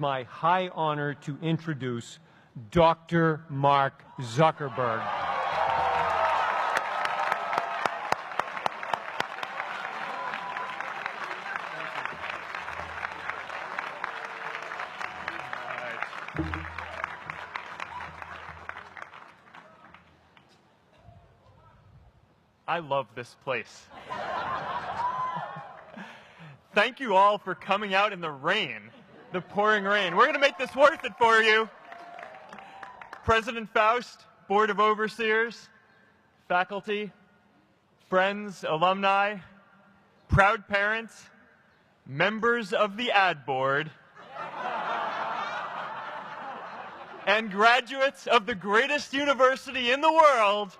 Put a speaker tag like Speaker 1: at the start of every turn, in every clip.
Speaker 1: My high honor to introduce Dr. Mark Zuckerberg.
Speaker 2: I love this place. Thank you all for coming out in the rain, the pouring rain. We're going to make this worth it for you. President Faust, Board of Overseers, faculty, friends, alumni, proud parents, members of the ad board, and graduates of the greatest university in the world.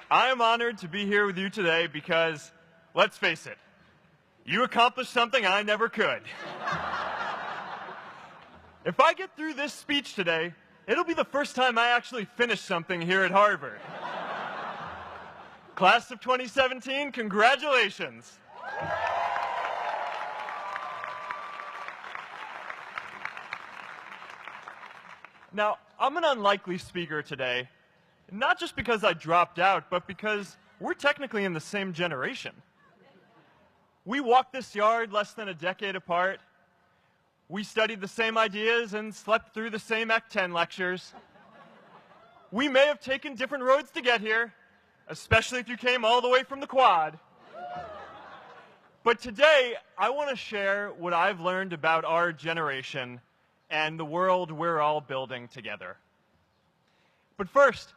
Speaker 2: I am honored to be here with you today because, let's face it, you accomplished something I never could. If I get through this speech today, it'll be the first time I actually finish something here at Harvard. Class of 2017, congratulations. Now, I'm an unlikely speaker today. Not just because I dropped out, but because we're technically in the same generation. We walked this yard less than a decade apart. We studied the same ideas and slept through the same Act 10 lectures. We may have taken different roads to get here, especially if you came all the way from the Quad. But today, I want to share what I've learned about our generation and the world we're all building together. But first,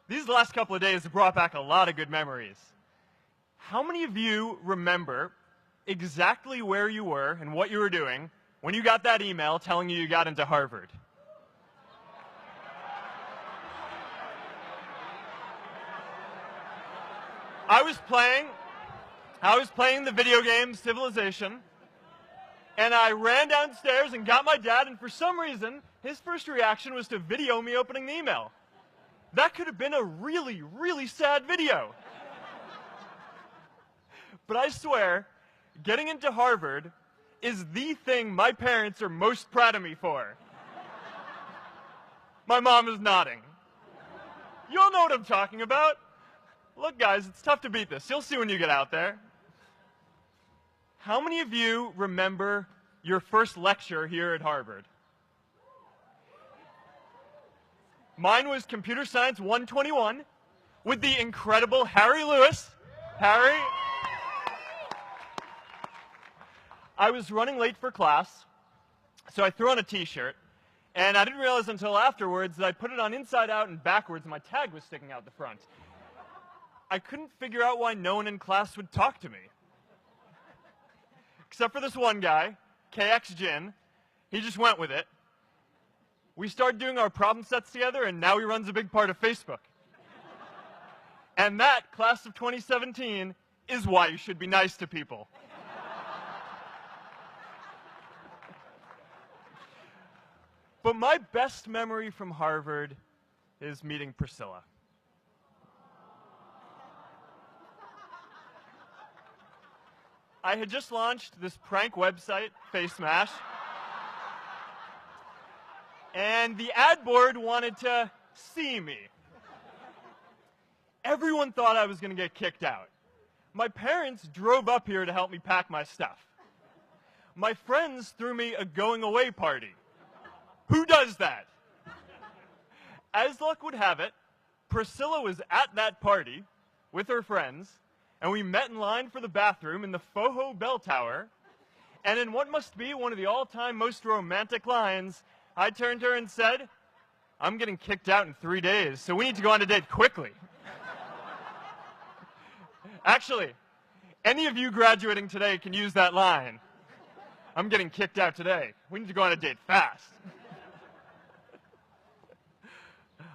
Speaker 2: these last couple of days have brought back a lot of good memories. How many of you remember exactly where you were and what you were doing when you got that email telling you got into Harvard? I was playing the video game Civilization, and I ran downstairs and got my dad, and for some reason, his first reaction was to video me opening the email. That could have been a really, really sad video. But I swear, getting into Harvard is the thing my parents are most proud of me for. My mom is nodding. You all know what I'm talking about. Look, guys, it's tough to beat this. You'll see when you get out there. How many of you remember your first lecture here at Harvard? Mine was Computer Science 121 with the incredible Harry Lewis. Harry. I was running late for class, so I threw on a t-shirt, and I didn't realize until afterwards that I put it on inside out and backwards, and my tag was sticking out the front. I couldn't figure out why no one in class would talk to me. Except for this one guy, KX Jin. He just went with it. We started doing our problem sets together, and now he runs a big part of Facebook. And that, class of 2017, is why you should be nice to people. But my best memory from Harvard is meeting Priscilla. I had just launched this prank website, FaceMash. And the ad board wanted to see me. Everyone thought I was going to get kicked out. My parents drove up here to help me pack my stuff. My friends threw me a going-away party. Who does that? As luck would have it, Priscilla was at that party with her friends, and we met in line for the bathroom in the Foho Bell Tower, and in what must be one of the all-time most romantic lines, I turned to her and said, "I'm getting kicked out in 3 days, so we need to go on a date quickly." Actually, any of you graduating today can use that line. "I'm getting kicked out today. We need to go on a date fast."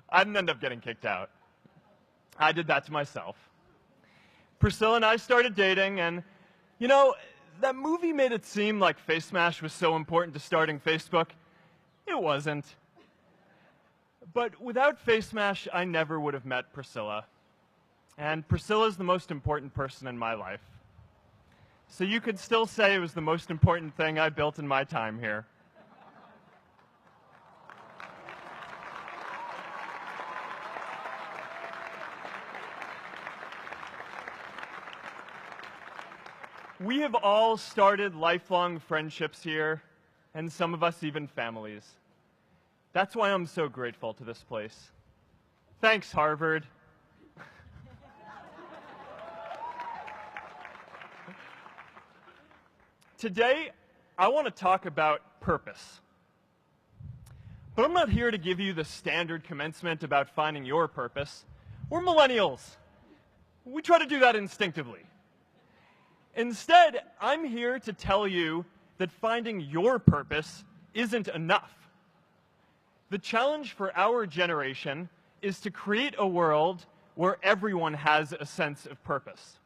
Speaker 2: I didn't end up getting kicked out. I did that to myself. Priscilla and I started dating, and, you know, that movie made it seem like FaceMash was so important to starting Facebook. It wasn't. But without FaceMash, I never would have met Priscilla. And Priscilla's the most important person in my life. So you could still say it was the most important thing I built in my time here. We have all started lifelong friendships here, and some of us even families. That's why I'm so grateful to this place. Thanks, Harvard. Today, I want to talk about purpose. But I'm not here to give you the standard commencement about finding your purpose. We're millennials. We try to do that instinctively. Instead, I'm here to tell you that finding your purpose isn't enough. The challenge for our generation is to create a world where everyone has a sense of purpose.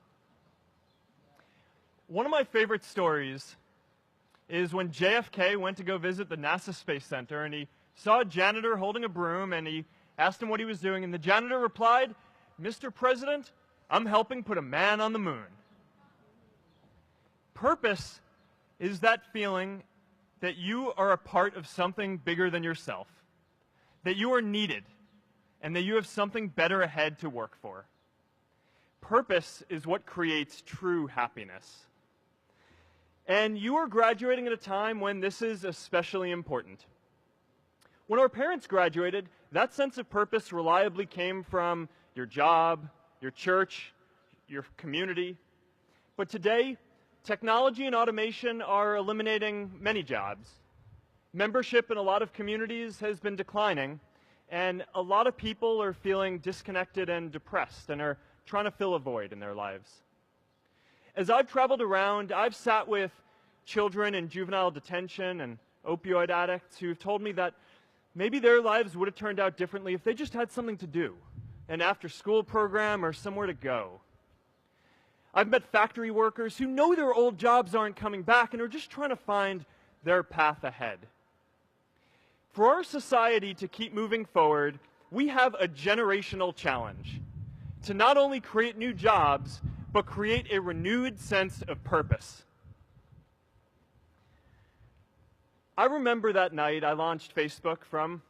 Speaker 2: One of my favorite stories is when JFK went to go visit the NASA Space Center, and he saw a janitor holding a broom, and he asked him what he was doing, and the janitor replied, "Mr. President, I'm helping put a man on the moon." Purpose is that feeling that you are a part of something bigger than yourself, that you are needed, and that you have something better ahead to work for. Purpose is what creates true happiness. And you are graduating at a time when this is especially important. When our parents graduated, that sense of purpose reliably came from your job, your church, your community. But today, technology and automation are eliminating many jobs. Membership in a lot of communities has been declining, and a lot of people are feeling disconnected and depressed and are trying to fill a void in their lives. As I've traveled around, I've sat with children in juvenile detention and opioid addicts who've told me that maybe their lives would have turned out differently if they just had something to do, an after-school program or somewhere to go. I've met factory workers who know their old jobs aren't coming back and are just trying to find their path ahead. For our society to keep moving forward, we have a generational challenge to not only create new jobs, but create a renewed sense of purpose. I remember that night I launched Facebook from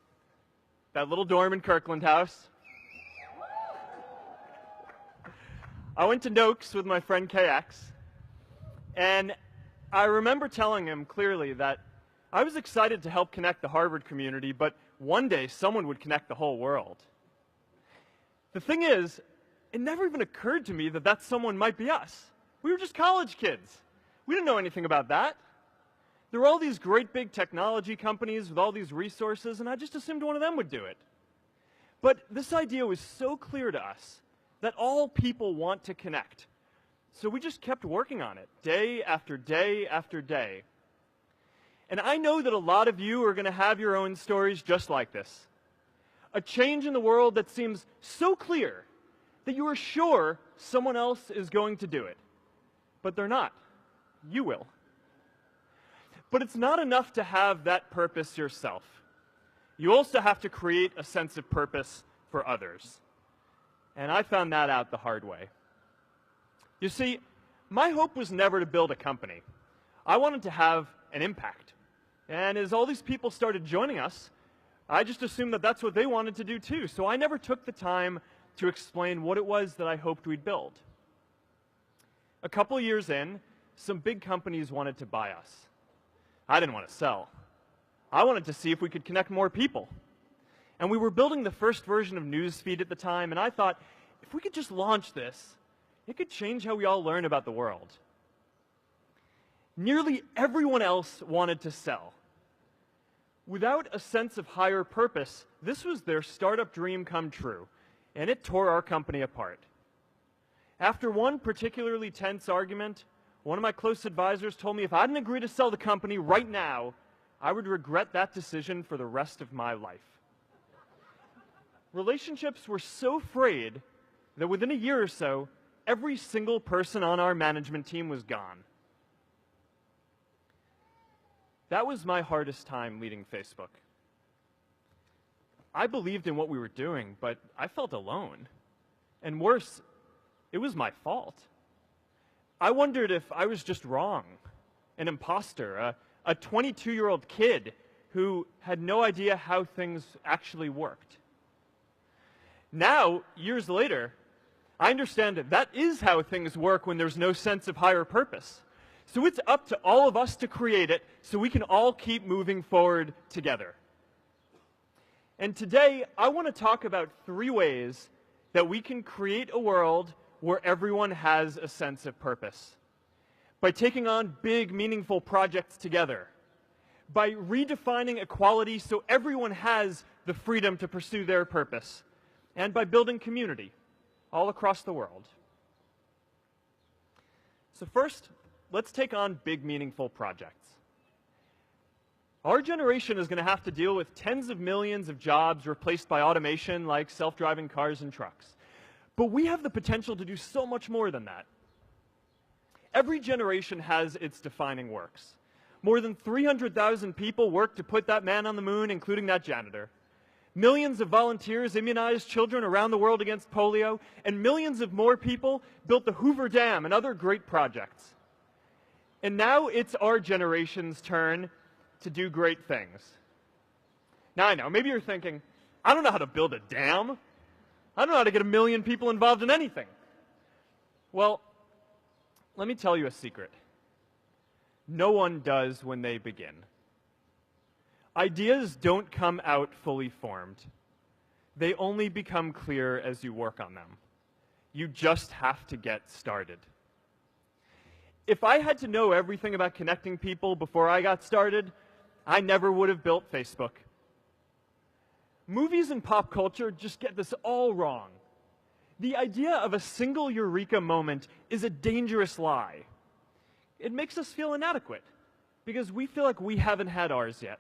Speaker 2: that little dorm in Kirkland House. I went to Noakes with my friend KX, and I remember telling him clearly that I was excited to help connect the Harvard community, but one day someone would connect the whole world. The thing is, it never even occurred to me that that someone might be us. We were just college kids. We didn't know anything about that. There were all these great big technology companies with all these resources, and I just assumed one of them would do it. But this idea was so clear to us that all people want to connect. So we just kept working on it, day after day after day. And I know that a lot of you are going to have your own stories just like this. A change in the world that seems so clear that you are sure someone else is going to do it. But they're not. You will. But it's not enough to have that purpose yourself. You also have to create a sense of purpose for others. And I found that out the hard way. You see, my hope was never to build a company. I wanted to have an impact. And as all these people started joining us, I just assumed that that's what they wanted to do too. So I never took the time to explain what it was that I hoped we'd build. A couple years in, some big companies wanted to buy us. I didn't want to sell. I wanted to see if we could connect more people. And we were building the first version of Newsfeed at the time, and I thought, if we could just launch this, it could change how we all learn about the world. Nearly everyone else wanted to sell. Without a sense of higher purpose, this was their startup dream come true, and it tore our company apart. After one particularly tense argument, one of my close advisors told me if I didn't agree to sell the company right now, I would regret that decision for the rest of my life. Relationships were so frayed that within a year or so, every single person on our management team was gone. That was my hardest time leading Facebook. I believed in what we were doing, but I felt alone. And worse, it was my fault. I wondered if I was just wrong, an imposter, a 22-year-old kid who had no idea how things actually worked. Now, years later, I understand that is how things work when there's no sense of higher purpose. So it's up to all of us to create it so we can all keep moving forward together. And today, I want to talk about 3 ways that we can create a world where everyone has a sense of purpose. By taking on big, meaningful projects together. By redefining equality so everyone has the freedom to pursue their purpose. And by building community all across the world. So first, let's take on big, meaningful projects. Our generation is going to have to deal with tens of millions of jobs replaced by automation like self-driving cars and trucks. But we have the potential to do so much more than that. Every generation has its defining works. More than 300,000 people worked to put that man on the moon, including that janitor. Millions of volunteers immunized children around the world against polio, and millions of more people built the Hoover Dam and other great projects. And now it's our generation's turn to do great things. Now I know, maybe you're thinking, I don't know how to build a dam. I don't know how to get 1 million people involved in anything. Well, let me tell you a secret. No one does when they begin. Ideas don't come out fully formed. They only become clear as you work on them. You just have to get started. If I had to know everything about connecting people before I got started, I never would have built Facebook. Movies and pop culture just get this all wrong. The idea of a single eureka moment is a dangerous lie. It makes us feel inadequate because we feel like we haven't had ours yet.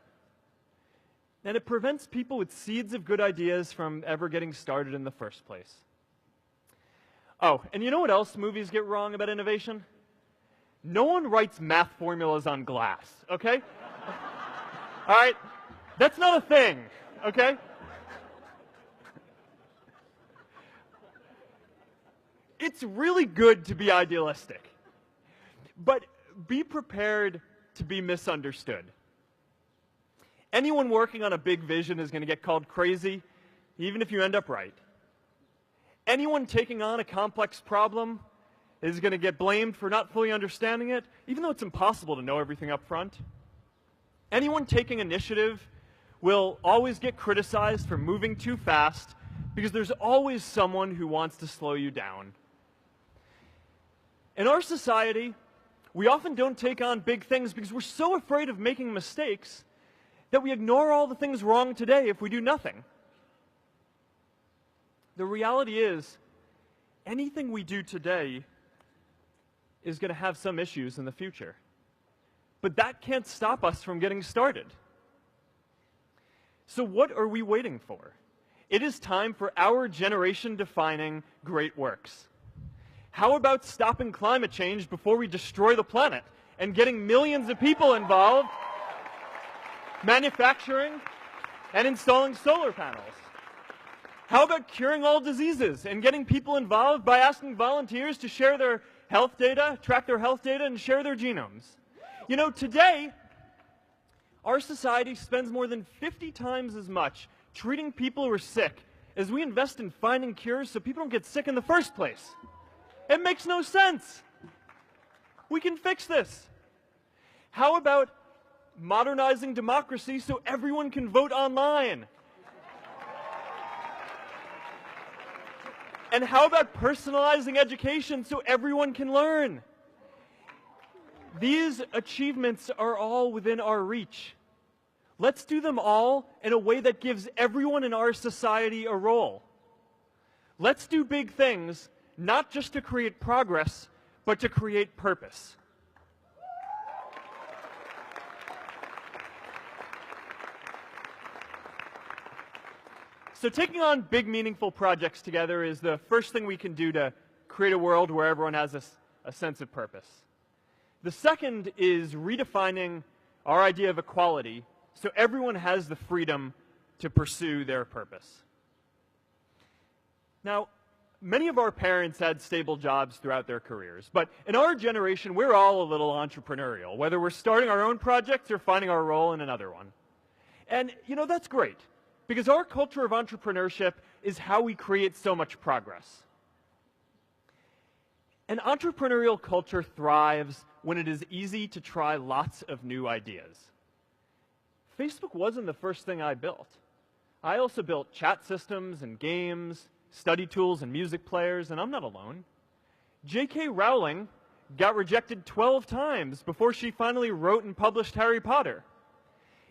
Speaker 2: And it prevents people with seeds of good ideas from ever getting started in the first place. Oh, and you know what else movies get wrong about innovation? No one writes math formulas on glass, okay? All right? That's not a thing, okay? It's really good to be idealistic, but be prepared to be misunderstood. Anyone working on a big vision is going to get called crazy, even if you end up right. Anyone taking on a complex problem is going to get blamed for not fully understanding it, even though it's impossible to know everything up front. Anyone taking initiative will always get criticized for moving too fast because there's always someone who wants to slow you down. In our society, we often don't take on big things because we're so afraid of making mistakes that we ignore all the things wrong today if we do nothing. The reality is, anything we do today is going to have some issues in the future. But that can't stop us from getting started. So what are we waiting for? It is time for our generation-defining great works. How about stopping climate change before we destroy the planet and getting millions of people involved, manufacturing and installing solar panels? How about curing all diseases and getting people involved by asking volunteers to share their health data, track their health data, and share their genomes? You know, today, our society spends more than 50 times as much treating people who are sick as we invest in finding cures so people don't get sick in the first place. It makes no sense. We can fix this. How about modernizing democracy so everyone can vote online? And how about personalizing education so everyone can learn? These achievements are all within our reach. Let's do them all in a way that gives everyone in our society a role. Let's do big things, not just to create progress, but to create purpose. So taking on big, meaningful projects together is the first thing we can do to create a world where everyone has a sense of purpose. The second is redefining our idea of equality so everyone has the freedom to pursue their purpose. Now, Many of our parents had stable jobs throughout their careers, but in our generation, we're all a little entrepreneurial, whether we're starting our own projects or finding our role in another one. And, that's great, because our culture of entrepreneurship is how we create so much progress. An entrepreneurial culture thrives when it is easy to try lots of new ideas. Facebook wasn't the first thing I built. I also built chat systems and games, study tools and music players, and I'm not alone. J.K. Rowling got rejected 12 times before she finally wrote and published Harry Potter.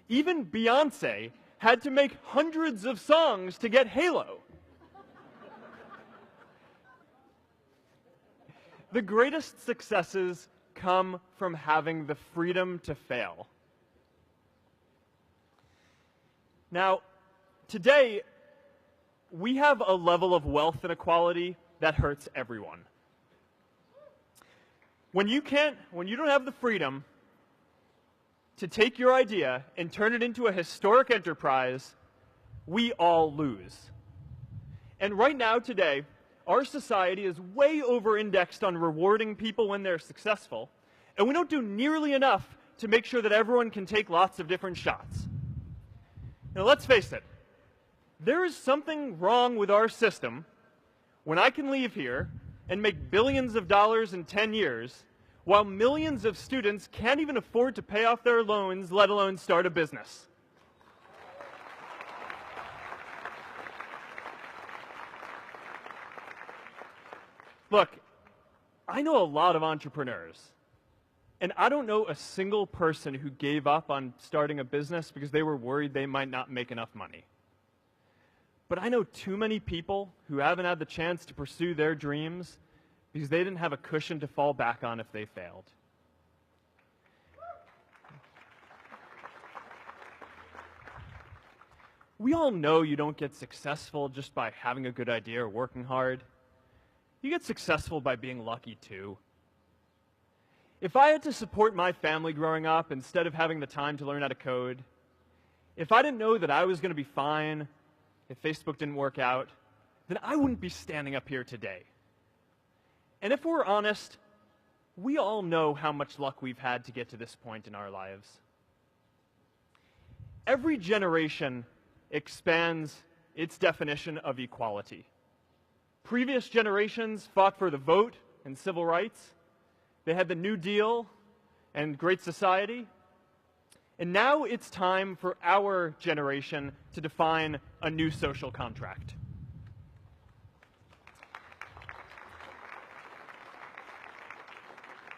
Speaker 2: Even Beyoncé had to make hundreds of songs to get Halo. The greatest successes come from having the freedom to fail. Now, today, we have a level of wealth inequality that hurts everyone. When you don't have the freedom to take your idea and turn it into a historic enterprise, we all lose. And right now, today, our society is way over-indexed on rewarding people when they're successful, and we don't do nearly enough to make sure that everyone can take lots of different shots. Now, let's face it. There is something wrong with our system when I can leave here and make billions of dollars in 10 years while millions of students can't even afford to pay off their loans, let alone start a business. Look, I know a lot of entrepreneurs, and I don't know a single person who gave up on starting a business because they were worried they might not make enough money. But I know too many people who haven't had the chance to pursue their dreams because they didn't have a cushion to fall back on if they failed. We all know you don't get successful just by having a good idea or working hard. You get successful by being lucky too. If I had to support my family growing up instead of having the time to learn how to code, if I didn't know that I was going to be fine if Facebook didn't work out, then I wouldn't be standing up here today. And if we're honest, we all know how much luck we've had to get to this point in our lives. Every generation expands its definition of equality. Previous generations fought for the vote and civil rights. They had the New Deal and Great Society. And now it's time for our generation to define a new social contract.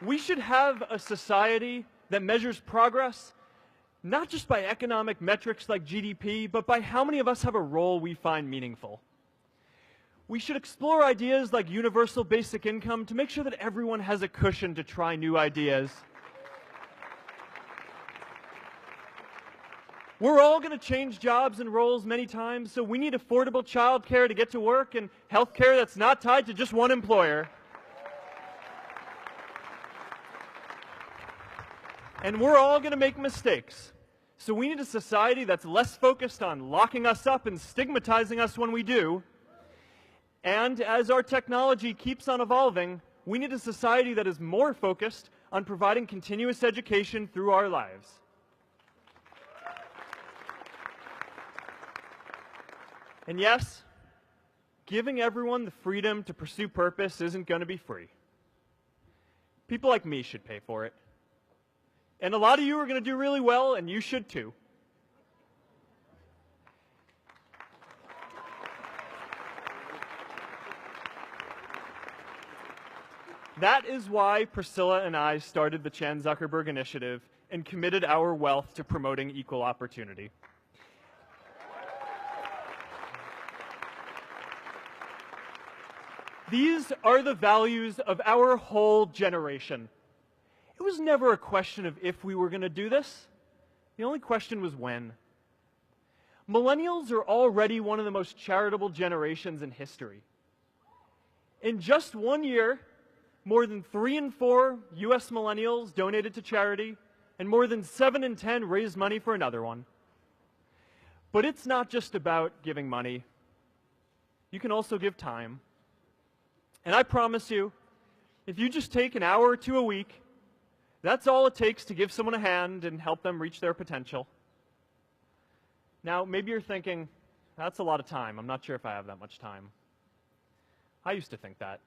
Speaker 2: We should have a society that measures progress not just by economic metrics like GDP, but by how many of us have a role we find meaningful. We should explore ideas like universal basic income to make sure that everyone has a cushion to try new ideas. We're all going to change jobs and roles many times, so we need affordable childcare to get to work and healthcare that's not tied to just one employer. And we're all going to make mistakes. So we need a society that's less focused on locking us up and stigmatizing us when we do. And as our technology keeps on evolving, we need a society that is more focused on providing continuous education through our lives. And yes, giving everyone the freedom to pursue purpose isn't going to be free. People like me should pay for it. And a lot of you are going to do really well, and you should too. That is why Priscilla and I started the Chan Zuckerberg Initiative and committed our wealth to promoting equal opportunity. These are the values of our whole generation. It was never a question of if we were going to do this. The only question was when. Millennials are already one of the most charitable generations in history. In just 1 year, more than 3 in 4 US millennials donated to charity, and more than 7 in 10 raised money for another one. But it's not just about giving money. You can also give time. And I promise you, if you just take an hour or two a week, that's all it takes to give someone a hand and help them reach their potential. Now, maybe you're thinking, that's a lot of time. I'm not sure if I have that much time. I used to think that.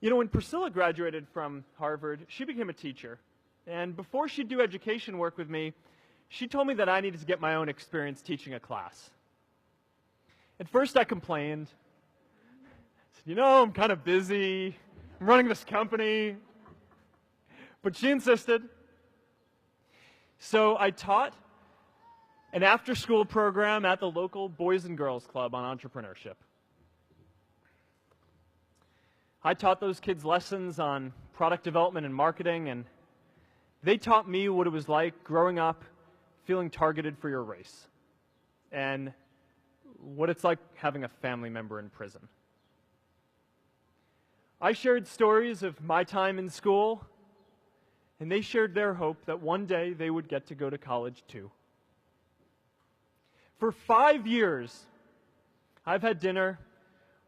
Speaker 2: You know, when Priscilla graduated from Harvard, she became a teacher. And before she'd do education work with me, she told me that I needed to get my own experience teaching a class. At first I complained. I said, you know, I'm kind of busy. I'm running this company. But she insisted. So I taught an after-school program at the local Boys and Girls Club on entrepreneurship. I taught those kids lessons on product development and marketing, and they taught me what it was like growing up feeling targeted for your race, and what it's like having a family member in prison. I shared stories of my time in school, and they shared their hope that one day they would get to go to college too. For 5 years, I've had dinner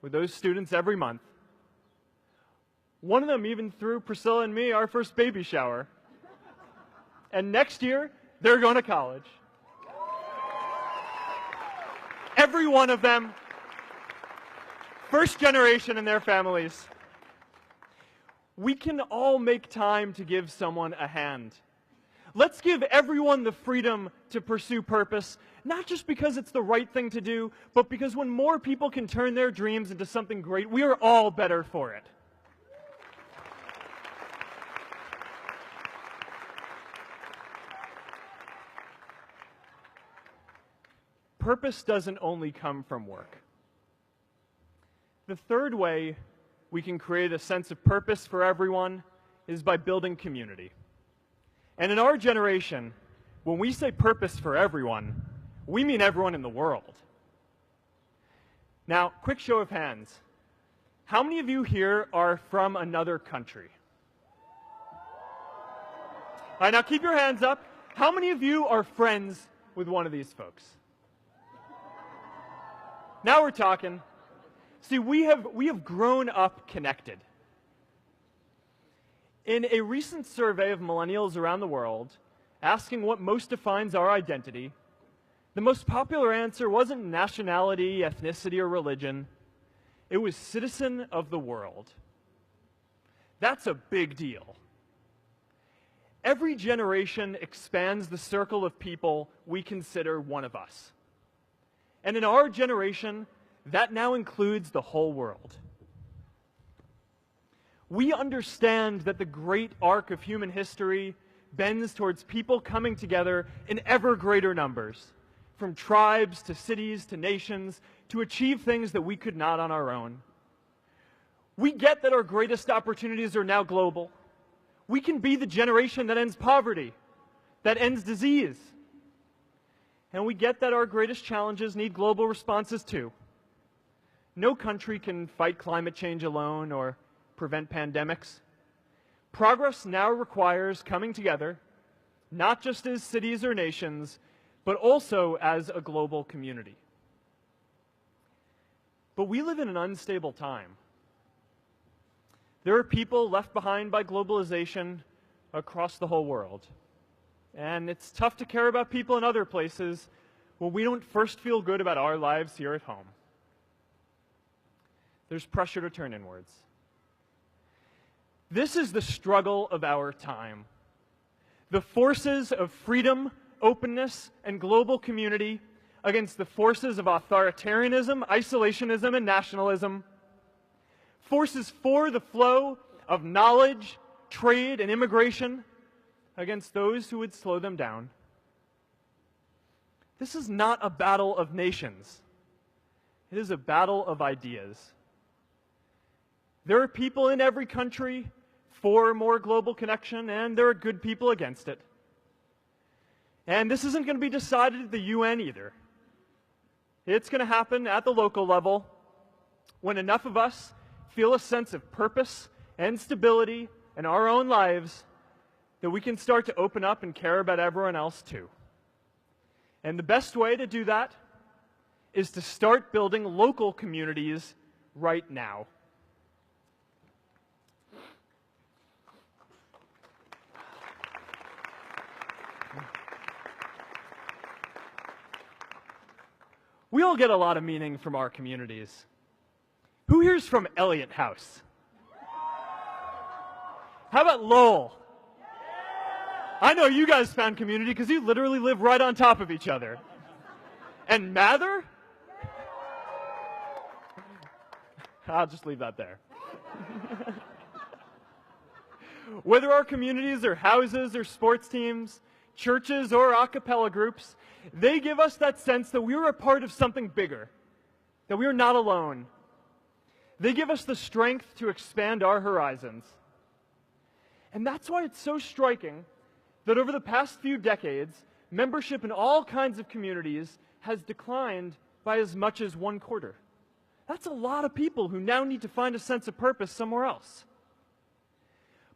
Speaker 2: with those students every month. One of them even threw Priscilla and me our first baby shower. And next year, they're going to college. Every one of them, first generation in their families. We can all make time to give someone a hand. Let's give everyone the freedom to pursue purpose, not just because it's the right thing to do, but because when more people can turn their dreams into something great, we are all better for it. Purpose doesn't only come from work. The third way we can create a sense of purpose for everyone is by building community. And in our generation, when we say purpose for everyone, we mean everyone in the world. Now, quick show of hands. How many of you here are from another country? All right, now keep your hands up. How many of you are friends with one of these folks? Now we're talking. See, we have grown up connected. In a recent survey of millennials around the world, asking what most defines our identity, the most popular answer wasn't nationality, ethnicity, or religion. It was citizen of the world. That's a big deal. Every generation expands the circle of people we consider one of us. And in our generation, that now includes the whole world. We understand that the great arc of human history bends towards people coming together in ever greater numbers, from tribes to cities to nations, to achieve things that we could not on our own. We get that our greatest opportunities are now global. We can be the generation that ends poverty, that ends disease. And we get that our greatest challenges need global responses too. No country can fight climate change alone or prevent pandemics. Progress now requires coming together, not just as cities or nations, but also as a global community. But we live in an unstable time. There are people left behind by globalization across the whole world. And it's tough to care about people in other places when we don't first feel good about our lives here at home. There's pressure to turn inwards. This is the struggle of our time. The forces of freedom, openness, and global community against the forces of authoritarianism, isolationism, and nationalism. Forces for the flow of knowledge, trade, and immigration against those who would slow them down. This is not a battle of nations. It is a battle of ideas. There are people in every country for more global connection, and there are good people against it. And this isn't going to be decided at the UN either. It's going to happen at the local level when enough of us feel a sense of purpose and stability in our own lives that we can start to open up and care about everyone else too. And the best way to do that is to start building local communities right now. We all get a lot of meaning from our communities. Who here's from Elliott House? How about Lowell? I know you guys found community because you literally live right on top of each other. And Mather? I'll just leave that there. Whether our communities are houses or sports teams, churches or a cappella groups, they give us that sense that we are a part of something bigger, that we are not alone. They give us the strength to expand our horizons. And that's why it's so striking that over the past few decades, membership in all kinds of communities has declined by as much as 1/4. That's a lot of people who now need to find a sense of purpose somewhere else.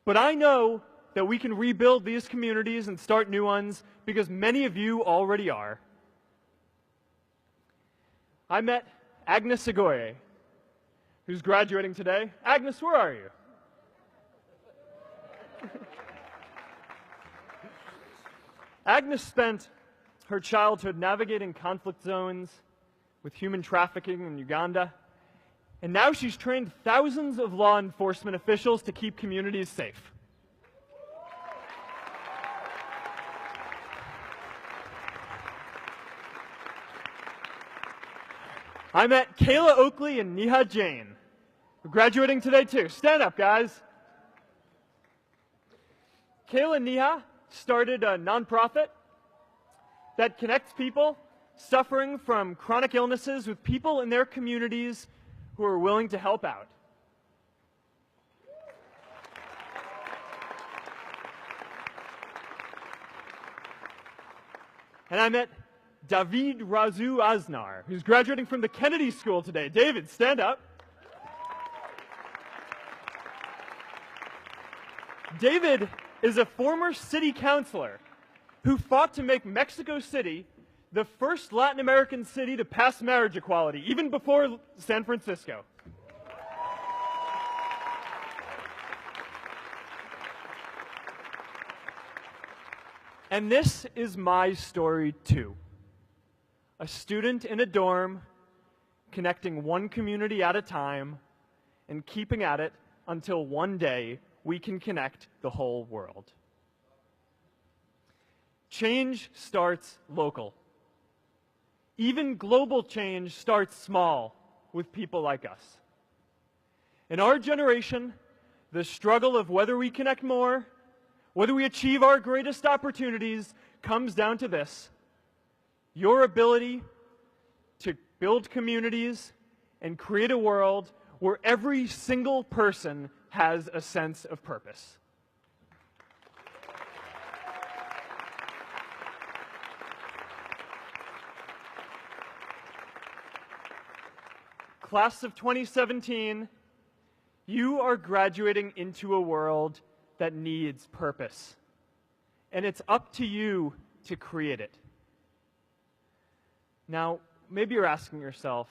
Speaker 2: But I know that we can rebuild these communities and start new ones because many of you already are. I met Agnes Agoye, who's graduating today. Agnes, where are you? Agnes spent her childhood navigating conflict zones with human trafficking in Uganda, and now she's trained thousands of law enforcement officials to keep communities safe. I met Kayla Oakley and Neha Jain, who are graduating today too. Stand up, guys. Kayla and Neha started a nonprofit that connects people suffering from chronic illnesses with people in their communities who are willing to help out. And I met David Razu Aznar, who's graduating from the Kennedy School today. David, stand up. David is a former city councilor who fought to make Mexico City the first Latin American city to pass marriage equality, even before San Francisco. And this is my story too. A student in a dorm, connecting one community at a time, and keeping at it until one day we can connect the whole world. Change starts local. Even global change starts small with people like us. In our generation, the struggle of whether we connect more, whether we achieve our greatest opportunities, comes down to this: your ability to build communities and create a world where every single person has a sense of purpose. Class of 2017, you are graduating into a world that needs purpose. And it's up to you to create it. Now, maybe you're asking yourself,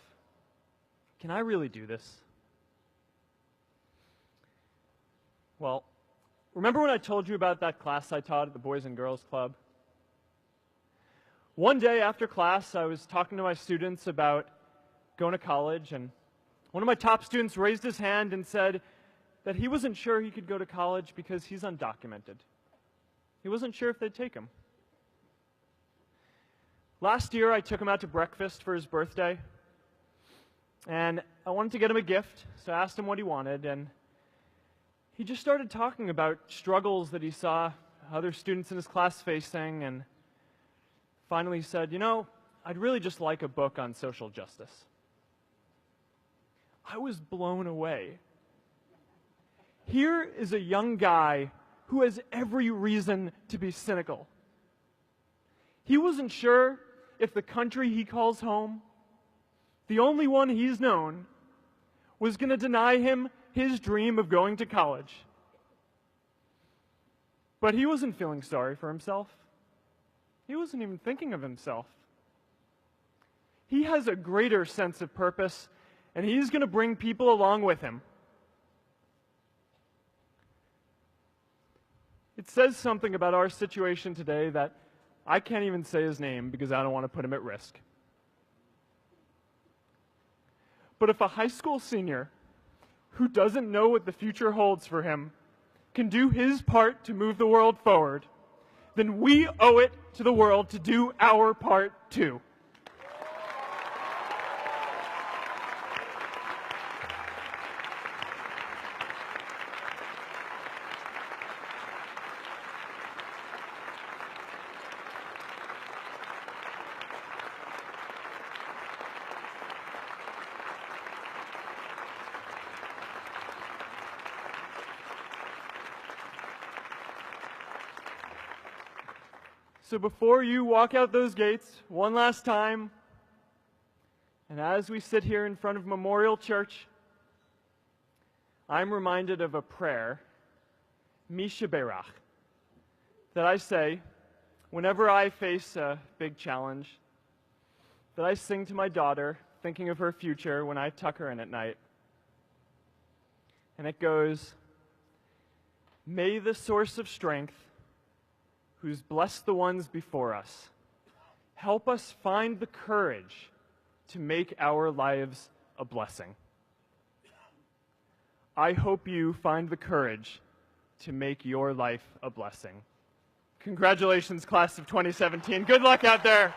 Speaker 2: can I really do this? Well, remember when I told you about that class I taught at the Boys and Girls Club? One day after class, I was talking to my students about going to college, and one of my top students raised his hand and said that he wasn't sure he could go to college because he's undocumented. He wasn't sure if they'd take him. Last year, I took him out to breakfast for his birthday, and I wanted to get him a gift, so I asked him what he wanted, and he just started talking about struggles that he saw other students in his class facing, and finally said, you know, I'd really just like a book on social justice. I was blown away. Here is a young guy who has every reason to be cynical. He wasn't sure if the country he calls home, the only one he's known, was going to deny him his dream of going to college. But he wasn't feeling sorry for himself. He wasn't even thinking of himself. He has a greater sense of purpose, and he's going to bring people along with him. It says something about our situation today that I can't even say his name because I don't want to put him at risk.
Speaker 3: But if a high school senior who doesn't know what the future holds for him can do his part to move the world forward, then we owe it to the world to do our part too. So before you walk out those gates one last time, and as we sit here in front of Memorial Church, I'm reminded of a prayer, Misha Berach, that I say whenever I face a big challenge, that I sing to my daughter, thinking of her future when I tuck her in at night. And it goes, "May the source of strength, who's blessed the ones before us, help us find the courage to make our lives a blessing." I hope you find the courage to make your life a blessing. Congratulations, class of 2017. Good luck out there.